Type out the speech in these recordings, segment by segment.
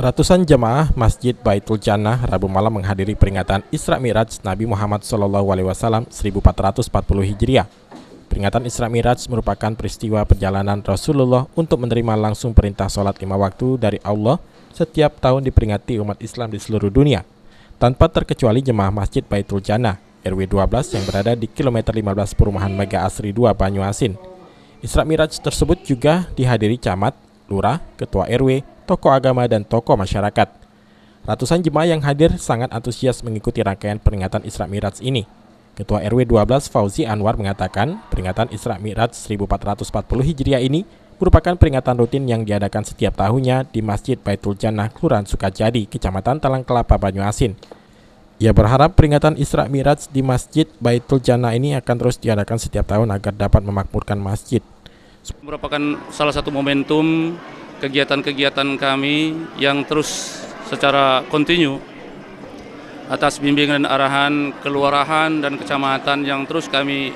Ratusan jemaah Masjid Baitul Jannah Rabu malam menghadiri peringatan Isra Mi'raj Nabi Muhammad SAW 1440 Hijriah. Peringatan Isra Mi'raj merupakan peristiwa perjalanan Rasulullah untuk menerima langsung perintah sholat 5 waktu dari Allah setiap tahun diperingati umat Islam di seluruh dunia, tanpa terkecuali jemaah Masjid Baitul Jannah RW 12 yang berada di kilometer 15 Perumahan Mega Asri 2 Banyuasin. Isra Mi'raj tersebut juga dihadiri camat, lurah, ketua RW, tokoh agama, dan tokoh masyarakat. Ratusan jemaah yang hadir sangat antusias mengikuti rangkaian peringatan Isra Mi'raj ini. Ketua RW 12 Fauzi Anwar mengatakan peringatan Isra Mi'raj 1440 Hijriah ini merupakan peringatan rutin yang diadakan setiap tahunnya di Masjid Baitul Jannah, Kelurahan Sukajadi, Kecamatan Talang Kelapa, Banyuasin. Ia berharap peringatan Isra Mi'raj di Masjid Baitul Jannah ini akan terus diadakan setiap tahun agar dapat memakmurkan masjid. Merupakan salah satu momentum kegiatan-kegiatan kami yang terus secara kontinu atas bimbingan dan arahan kelurahan dan kecamatan yang terus kami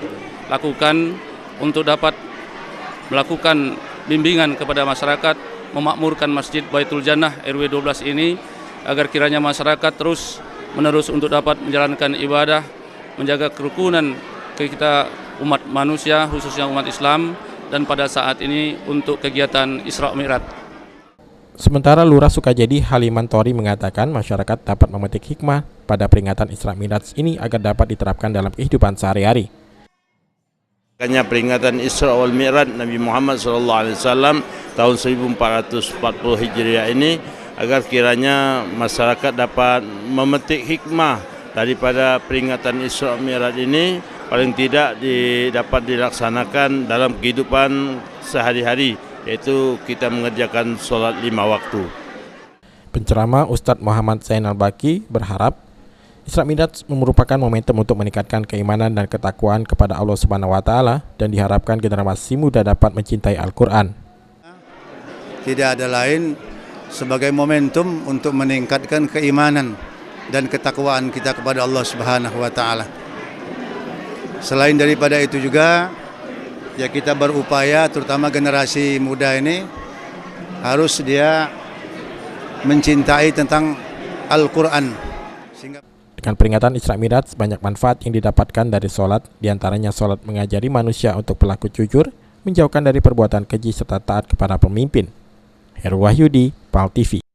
lakukan untuk dapat melakukan bimbingan kepada masyarakat memakmurkan Masjid Baitul Jannah RW 12 ini agar kiranya masyarakat terus menerus untuk dapat menjalankan ibadah, menjaga kerukunan kita umat manusia khususnya umat Islam, dan pada saat ini untuk kegiatan Isra Mi'raj. Sementara Lurah Sukajadi Haliman Tori mengatakan masyarakat dapat memetik hikmah pada peringatan Isra Mi'raj ini agar dapat diterapkan dalam kehidupan sehari-hari. Makanya peringatan Isra wal Mi'raj Nabi Muhammad SAW tahun 1440 Hijriah ini agar kiranya masyarakat dapat memetik hikmah daripada peringatan Isra Mi'raj ini, paling tidak dapat dilaksanakan dalam kehidupan sehari-hari, yaitu kita mengerjakan sholat 5 waktu. Penceramah Ustadz Muhammad Zainal Baki berharap Isra Mi'raj merupakan momentum untuk meningkatkan keimanan dan ketakwaan kepada Allah Subhanahu wa Ta'ala, dan diharapkan generasi muda dapat mencintai Al-Quran. Tidak ada lain sebagai momentum untuk meningkatkan keimanan dan ketakwaan kita kepada Allah Subhanahu wa Ta'ala. Selain daripada itu juga, ya kita berupaya, terutama generasi muda ini, harus dia mencintai tentang Al-Quran. Dengan peringatan Isra Mi'raj, banyak manfaat yang didapatkan dari sholat, diantaranya sholat mengajari manusia untuk berlaku jujur, menjauhkan dari perbuatan keji serta taat kepada pemimpin. Heru Wahyudi, PAL TV.